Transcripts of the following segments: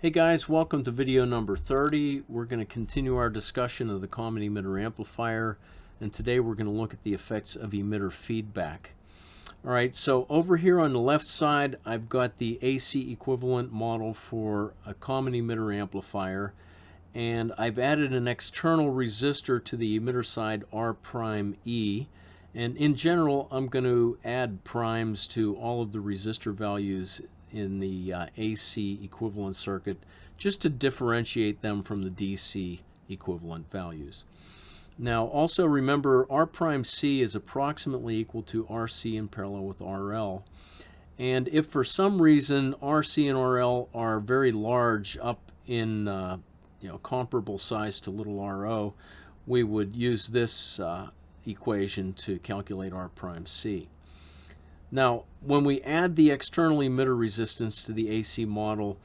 Hey guys, welcome to video number 30. We're going to continue our discussion of the common emitter amplifier, and today we're going to look at the effects of emitter feedback. Alright, so over here on the left side I've got the AC equivalent model for a common emitter amplifier, and I've added an external resistor to the emitter side R'(E), and in general I'm going to add primes to all of the resistor values in the AC equivalent circuit just to differentiate them from the DC equivalent values. Now also remember R'(C) is approximately equal to RC in parallel with RL, and if for some reason RC and RL are very large, up in comparable size to little RO, we would use this equation to calculate R'(C). Now, when we add the external emitter resistance to the AC model,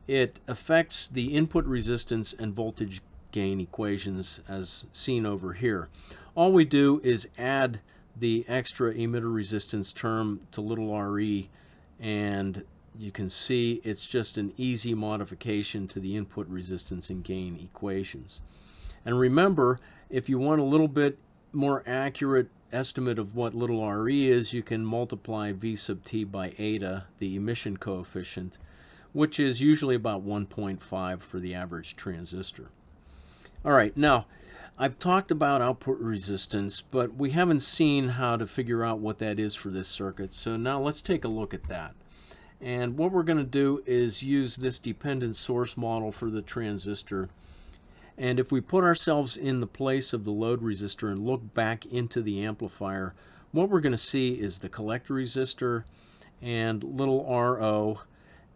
it affects the input resistance and voltage gain equations as seen over here. All we do is add the extra emitter resistance term to little re, and you can see it's just an easy modification to the input resistance and gain equations. And remember, if you want a little bit more accurate estimate of what little re is, you can multiply V sub t by eta, the emission coefficient, which is usually about 1.5 for the average transistor. Alright, now I've talked about output resistance, but we haven't seen how to figure out what that is for this circuit, so now let's take a look at that. And what we're going to do is use this dependent source model for the transistor. And if we put ourselves in the place of the load resistor and look back into the amplifier, what we're going to see is the collector resistor and little RO.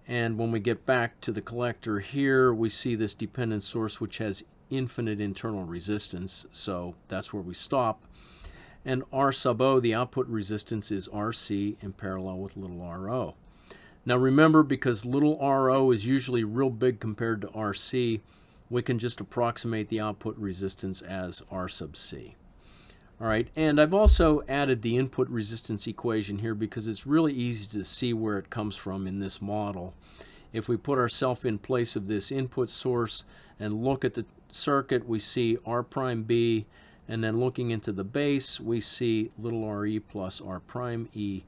And when we get back to the collector here, we see this dependent source which has infinite internal resistance, so that's where we stop. And R sub O, the output resistance, is RC in parallel with little RO. Now remember, because little RO is usually real big compared to RC, we can just approximate the output resistance as R sub C. Alright, and I've also added the input resistance equation here because it's really easy to see where it comes from in this model. If we put ourselves in place of this input source and look at the circuit, we see R'(B), and then looking into the base, we see little re plus R'(E)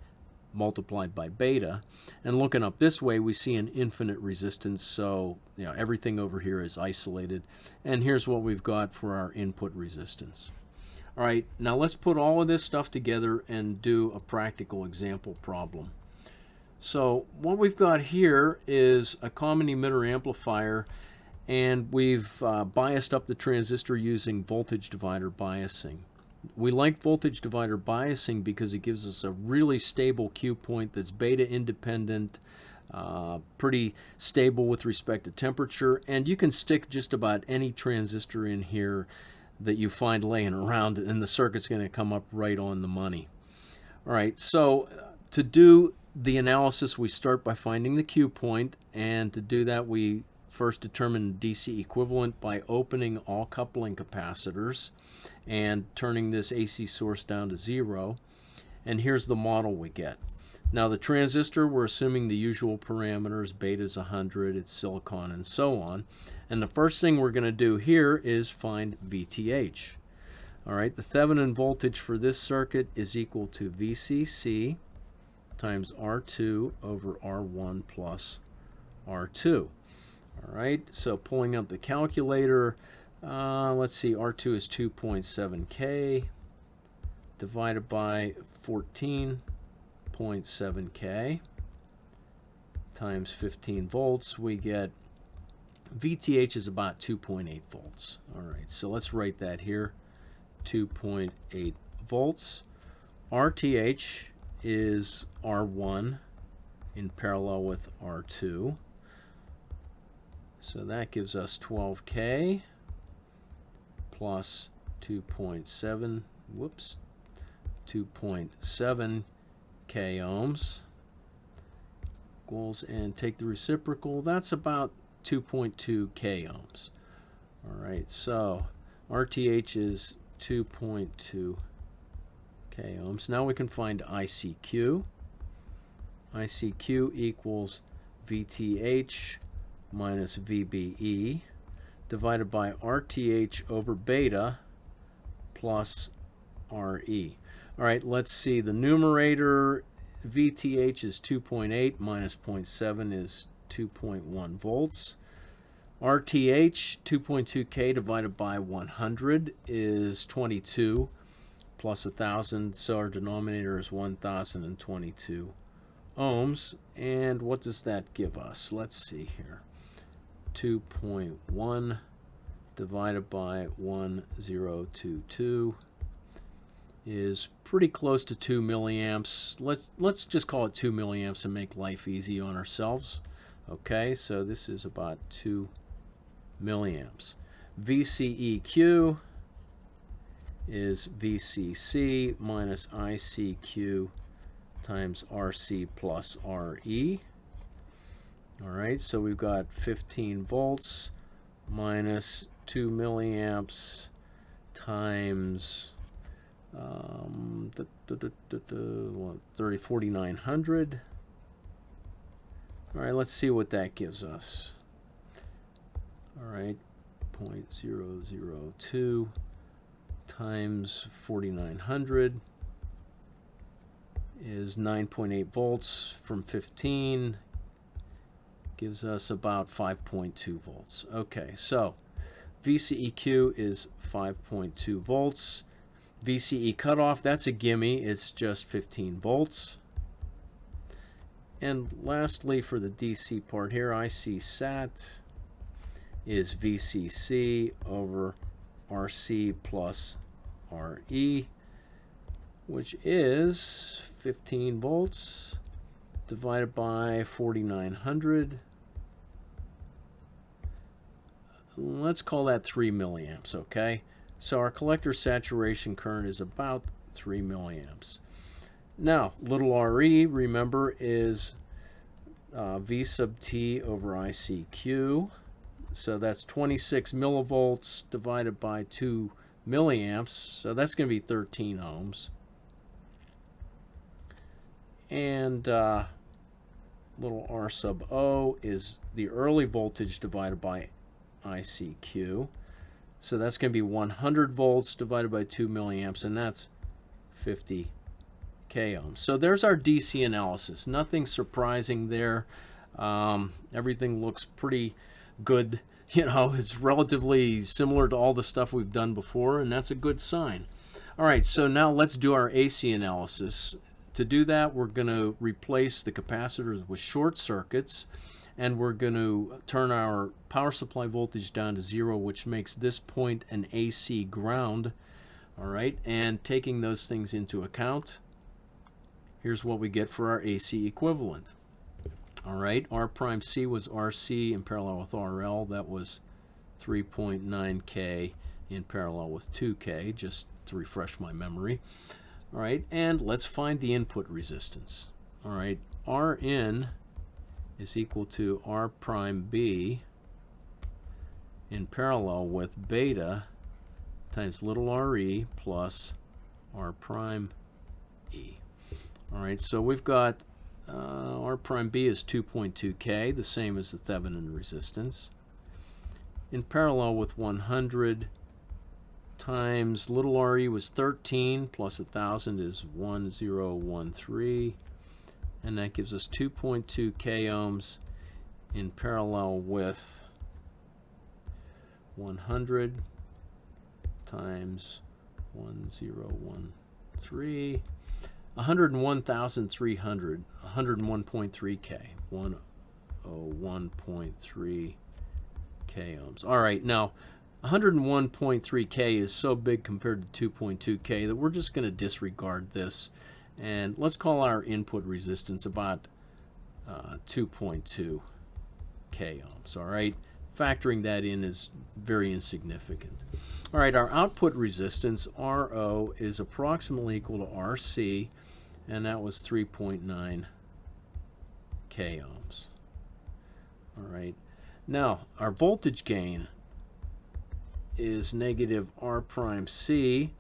multiplied by beta, and looking up this way we see an infinite resistance, so everything over here is isolated, and here's what we've got for our input resistance. Alright, now let's put all of this stuff together and do a practical example problem. So what we've got here is a common emitter amplifier, and we've biased up the transistor using voltage divider biasing. We like voltage divider biasing because it gives us a really stable Q point that's beta independent, pretty stable with respect to temperature, and you can stick just about any transistor in here that you find laying around and the circuit's going to come up right on the money. Alright, so to do the analysis we start by finding the Q point, and to do that we first determine DC equivalent by opening all coupling capacitors and turning this AC source down to 0. And here's the model we get. Now the transistor, we're assuming the usual parameters, beta is 100, it's silicon, and so on. And the first thing we're going to do here is find VTH. Alright, the Thevenin voltage for this circuit is equal to VCC times R2 over R1 plus R2. Alright, so pulling up the calculator, let's see, R2 is 2.7K divided by 14.7K times 15 volts. We get VTH is about 2.8 volts. Alright, so let's write that here, 2.8 volts. RTH is R1 in parallel with R2. So that gives us 12K plus 2.7 K ohms equals, and take the reciprocal, that's about 2.2 K ohms. Alright, so RTH is 2.2 K ohms. Now we can find ICQ. ICQ equals VTH minus VBE divided by RTH over beta plus RE. All right, let's see. The numerator, VTH is 2.8 minus 0.7 is 2.1 volts. RTH, 2.2K divided by 100 is 22 plus 1,000, so our denominator is 1,022 ohms. And what does that give us? Let's see here. 2.1 divided by 1022 is pretty close to 2 milliamps. Let's just call it 2 milliamps and make life easy on ourselves. Okay, so this is about 2 milliamps. VCEQ is VCC minus ICQ times RC plus RE. All right, so we've got 15 volts minus 2 milliamps times 4,900. All right, let's see what that gives us. All right, 0.002 times 4,900 is 9.8 volts from 15. Gives us about 5.2 volts. Okay, so VCEQ is 5.2 volts. VCE cutoff, that's a gimme. It's just 15 volts. And lastly, for the DC part here, IC sat is VCC over RC plus RE, which is 15 volts divided by 4,900. Let's call that 3 milliamps, okay? So our collector saturation current is about 3 milliamps. Now, little RE, remember, is V sub T over ICQ. So that's 26 millivolts divided by 2 milliamps. So that's going to be 13 ohms. And little r sub O is the early voltage divided by ICQ. So that's going to be 100 volts divided by 2 milliamps, and that's 50 k ohms. So there's our DC analysis. Nothing surprising there. Everything looks pretty good. You know, it's relatively similar to all the stuff we've done before, and that's a good sign. All right, so now let's do our AC analysis. To do that, we're going to replace the capacitors with short circuits, and we're going to turn our power supply voltage down to 0, which makes this point an AC ground. All right, and taking those things into account, here's what we get for our AC equivalent. All right, R prime C was RC in parallel with RL. That was 3.9K in parallel with 2K, just to refresh my memory. All right, and let's find the input resistance. All right, Rin is equal to R prime B in parallel with beta times little re plus R prime E. All right, so we've got R prime B is 2.2K, the same as the Thevenin resistance, in parallel with 100 times little re was 13 plus 1,000 is 1013, and that gives us 2.2 k ohms in parallel with 100 times 1013, 101,300, 101.3 k, 101.3 k ohms. All right, now 101.3 k is so big compared to 2.2 k that we're just going to disregard this, and let's call our input resistance about 2.2 k ohms. All right, factoring that in is very insignificant. All right, our output resistance RO is approximately equal to RC, and that was 3.9 k ohms. All right, now our voltage gain is negative R prime C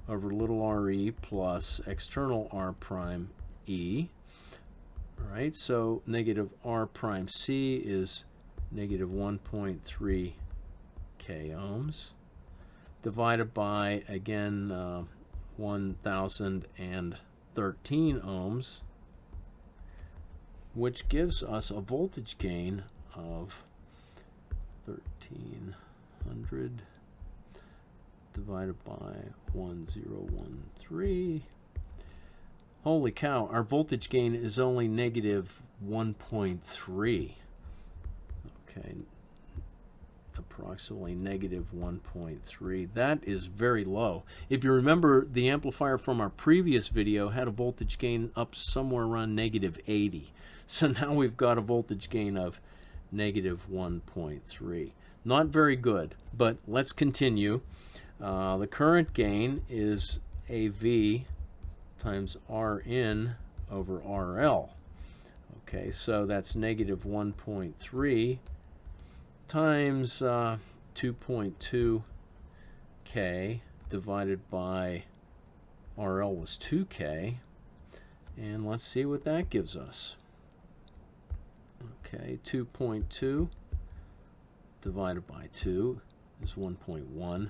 over little re plus external R prime E. All right, so negative R prime C is negative 1.3 k ohms, divided by, again, 1013 ohms, which gives us a voltage gain of 1300 divided by 1013. Holy cow, our voltage gain is only negative 1.3. Okay, approximately negative 1.3. That is very low. If you remember, the amplifier from our previous video had a voltage gain up somewhere around negative 80. So now we've got a voltage gain of negative 1.3. Not very good, but let's continue. The current gain is AV times Rin over RL. Okay, so that's negative 1.3 times 2.2 K divided by RL was 2K. And let's see what that gives us. Okay, 2.2 divided by 2 is 1.1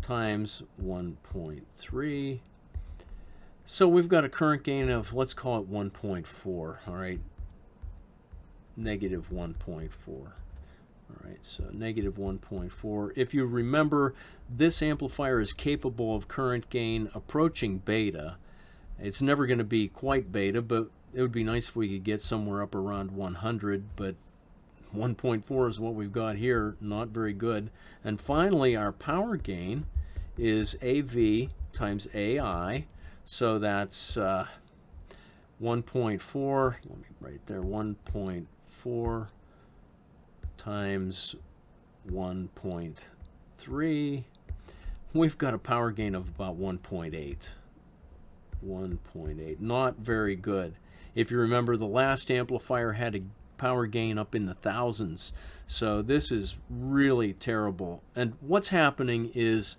times 1.3. So we've got a current gain of, let's call it 1.4, all right? Negative 1.4. All right, so negative 1.4. If you remember, this amplifier is capable of current gain approaching beta. It's never going to be quite beta, but it would be nice if we could get somewhere up around 100, but 1.4 is what we've got here, not very good. And finally, our power gain is AV times AI, so that's 1.4, let me write there, 1.4 times 1.3. We've got a power gain of about 1.8. 1.8, not very good. If you remember, the last amplifier had a power gain up in the thousands, so this is really terrible. And what's happening is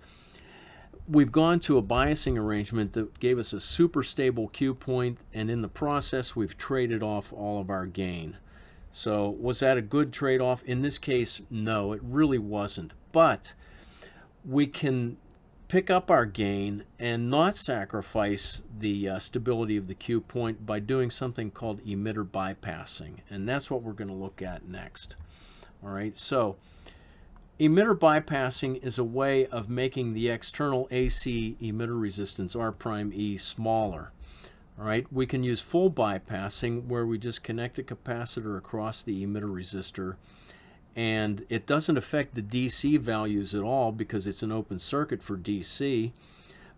we've gone to a biasing arrangement that gave us a super stable Q point, and in the process we've traded off all of our gain. So was that a good trade-off? In this case, no, it really wasn't. But we can pick up our gain and not sacrifice the stability of the Q point by doing something called emitter bypassing, and that's what we're going to look at next. All right, so emitter bypassing is a way of making the external AC emitter resistance R'(E) smaller. All right, we can use full bypassing, where we just connect a capacitor across the emitter resistor, and it doesn't affect the DC values at all because it's an open circuit for DC.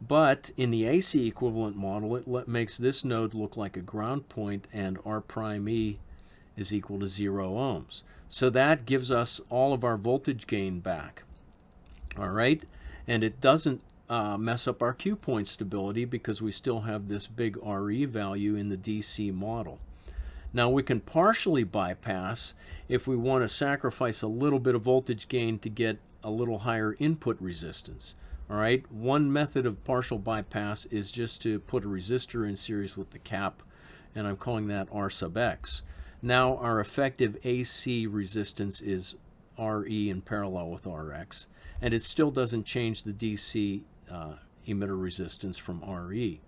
But in the AC equivalent model, it makes this node look like a ground point, and R'(E) is equal to 0 ohms. So that gives us all of our voltage gain back. All right, and it doesn't mess up our Q point stability because we still have this big RE value in the DC model. Now we can partially bypass if we want to sacrifice a little bit of voltage gain to get a little higher input resistance. All right, one method of partial bypass is just to put a resistor in series with the cap, and I'm calling that R sub X. Now our effective AC resistance is RE in parallel with RX, and it still doesn't change the DC emitter resistance from RE.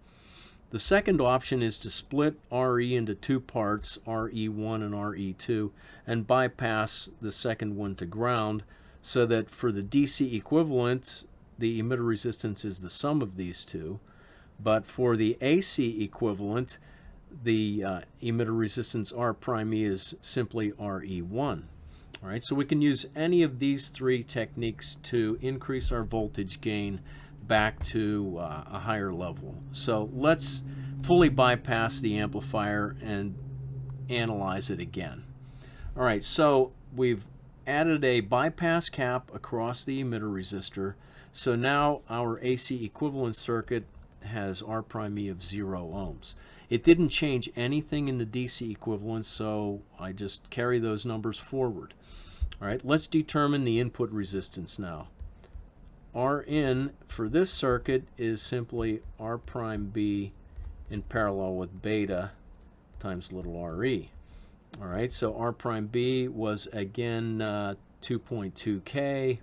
The second option is to split RE into two parts, RE1 and RE2, and bypass the second one to ground, so that for the DC equivalent, the emitter resistance is the sum of these two. But for the AC equivalent, the emitter resistance R'(E) is simply RE1. All right, so we can use any of these three techniques to increase our voltage gain back to a higher level. So let's fully bypass the amplifier and analyze it again. All right, so we've added a bypass cap across the emitter resistor. So now our AC equivalent circuit has R'(E) of 0 ohms. It didn't change anything in the DC equivalent, so I just carry those numbers forward. All right, let's determine the input resistance now. Rin for this circuit is simply R'(B) in parallel with beta times little re. All right, so R prime B was again 2.2K.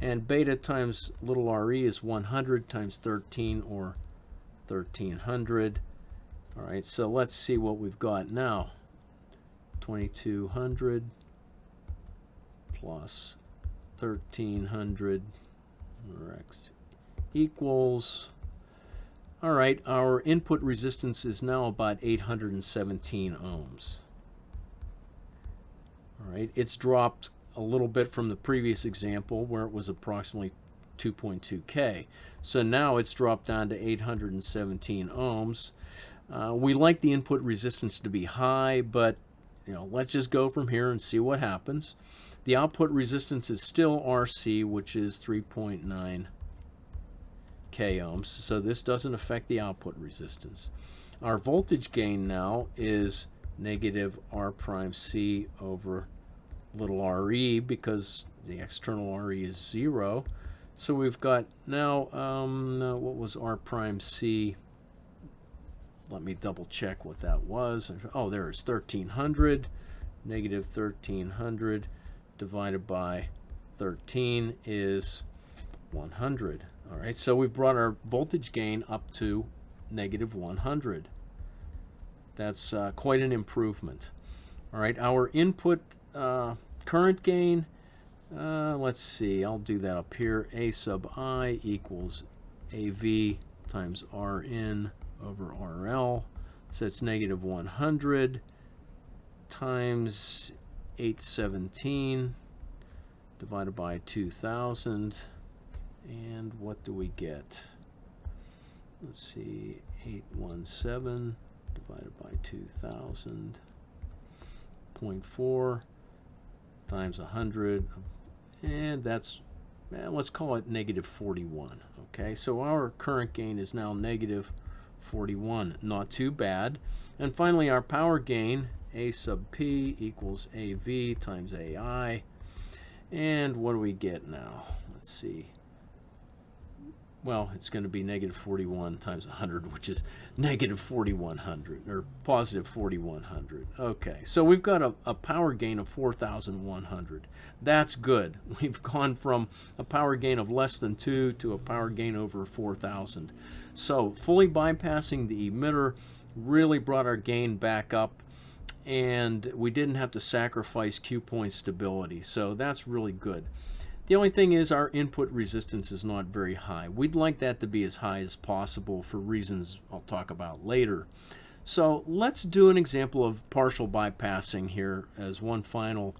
And beta times little re is 100 times 13, or 1300. All right, so let's see what we've got now. 2200 plus 1300 x equals, all right, our input resistance is now about 817 ohms. All right, it's dropped a little bit from the previous example where it was approximately 2.2K. So now it's dropped down to 817 ohms. We like the input resistance to be high, but let's just go from here and see what happens. The output resistance is still RC, which is 3.9 K ohms, so this doesn't affect the output resistance. Our voltage gain now is negative R prime C over little re, because the external re is 0. So we've got now, what was R prime C? Let me double check what that was. Oh, there is 1300. Negative 1300 divided by 13 is 100. All right, so we've brought our voltage gain up to negative 100. That's quite an improvement. All right, our input current gain, let's see, I'll do that up here. A sub I equals AV times Rn over RL. So it's negative 100 times 817 divided by 2000. And what do we get? Let's see, 817 divided by 2000, 0.4 times 100, and that's, let's call it negative 41. Okay, so our current gain is now negative 41. Not too bad. And finally, our power gain, A sub P equals AV times AI. And what do we get now? Let's see. Well, it's going to be negative 41 times 100, which is negative 4100, or positive 4100. Okay, so we've got a power gain of 4100. That's good. We've gone from a power gain of less than 2 to a power gain over 4000. So fully bypassing the emitter really brought our gain back up, and we didn't have to sacrifice Q point stability. So that's really good. The only thing is our input resistance is not very high. We'd like that to be as high as possible for reasons I'll talk about later. So let's do an example of partial bypassing here as one final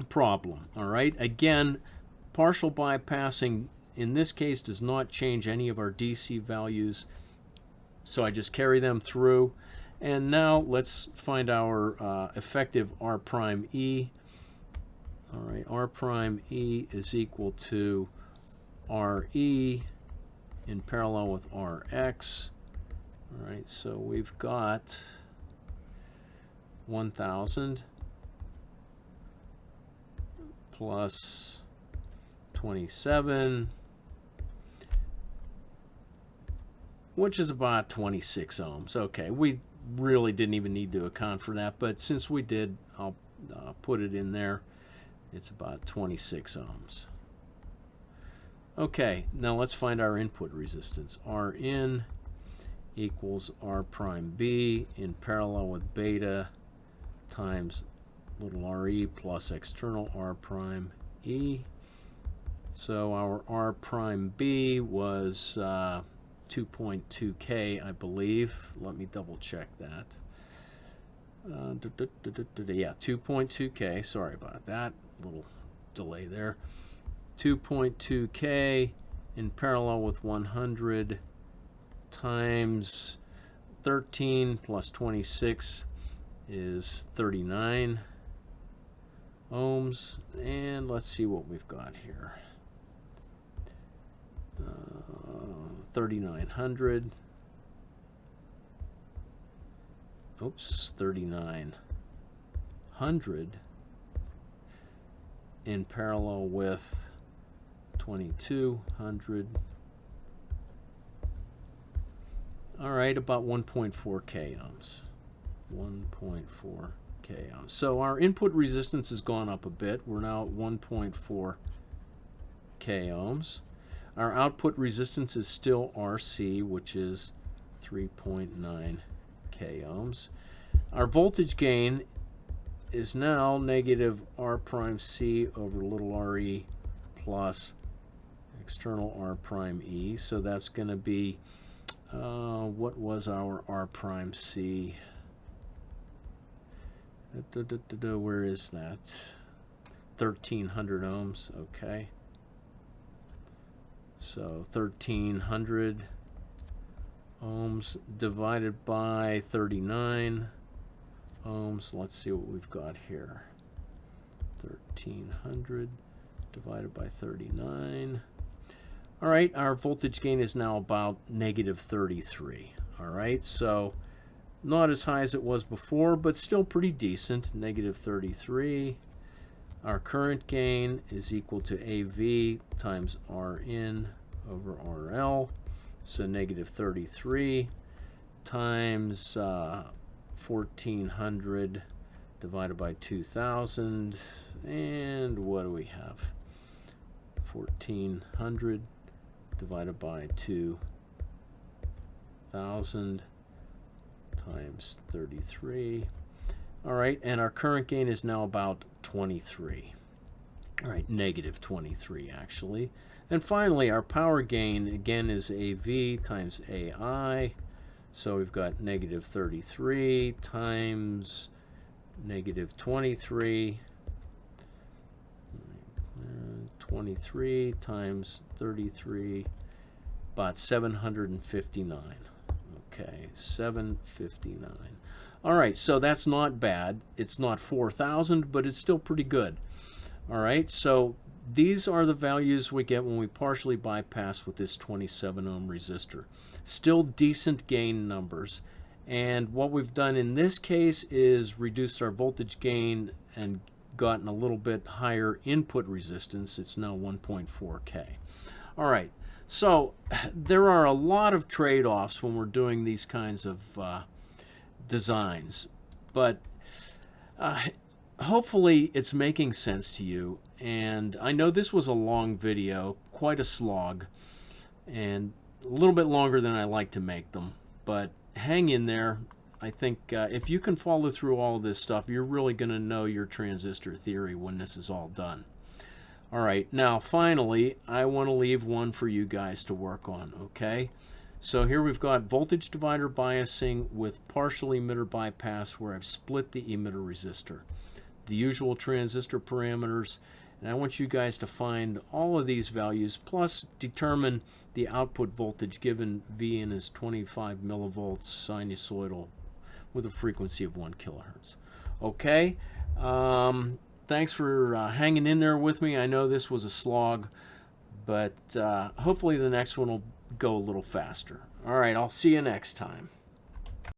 problem. All right, again, partial bypassing in this case does not change any of our DC values, so I just carry them through. And now let's find our effective R prime E. All right, R prime E is equal to RE in parallel with RX. All right, so we've got 1000 plus 27, which is about 26 ohms. Okay, we really didn't even need to account for that, but since we did, I'll put it in there. It's about 26 ohms. Okay, now let's find our input resistance. Rin equals R prime B in parallel with beta times little re plus external R prime E. So our R prime B was 2.2K, I believe. Let me double check that. Yeah, 2.2K. Sorry about that. Little delay there. 2.2K in parallel with 100 times 13 plus 26 is 39 ohms. And let's see what we've got here. 3900. Oops, 3900 in parallel with 2200. All right, about 1.4 k ohms. 1.4 k ohms. So our input resistance has gone up a bit. We're now at 1.4 k ohms. Our output resistance is still RC, which is 3.9 k ohms. Our voltage gain is now negative R prime C over little re plus external R prime E. So that's going to be, what was our R prime C? Where is that? 1300 ohms, okay. So 1300 ohms divided by 39 ohms. Let's see what we've got here. 1300 divided by 39. All right, our voltage gain is now about negative 33. All right, so not as high as it was before, but still pretty decent, negative 33. Our current gain is equal to AV times Rin over RL. So negative 33 times 1400 divided by 2000. And what do we have? 1400 divided by 2000 times 33. All right, and our current gain is now about 23. All right, negative 23 actually. And finally, our power gain again is AV times AI. So we've got negative 33 times negative 23. 23 times 33, about 759. Okay, 759. All right, so that's not bad. It's not 4,000, but it's still pretty good. All right, so these are the values we get when we partially bypass with this 27 ohm resistor. Still decent gain numbers. And what we've done in this case is reduced our voltage gain and gotten a little bit higher input resistance. It's now 1.4K. All right, so there are a lot of trade-offs when we're doing these kinds of designs, but hopefully it's making sense to you. And I know this was a long video, quite a slog, and a little bit longer than I like to make them, but hang in there. I think if you can follow through all of this stuff, you're really going to know your transistor theory when this is all done. All right, now finally, I want to leave one for you guys to work on, okay? So here we've got voltage divider biasing with partial emitter bypass where I've split the emitter resistor. The usual transistor parameters, and I want you guys to find all of these values plus determine the output voltage given Vin is 25 millivolts sinusoidal with a frequency of 1 kilohertz. Okay, thanks for hanging in there with me. I know this was a slog, but hopefully the next one will go a little faster. All right, I'll see you next time.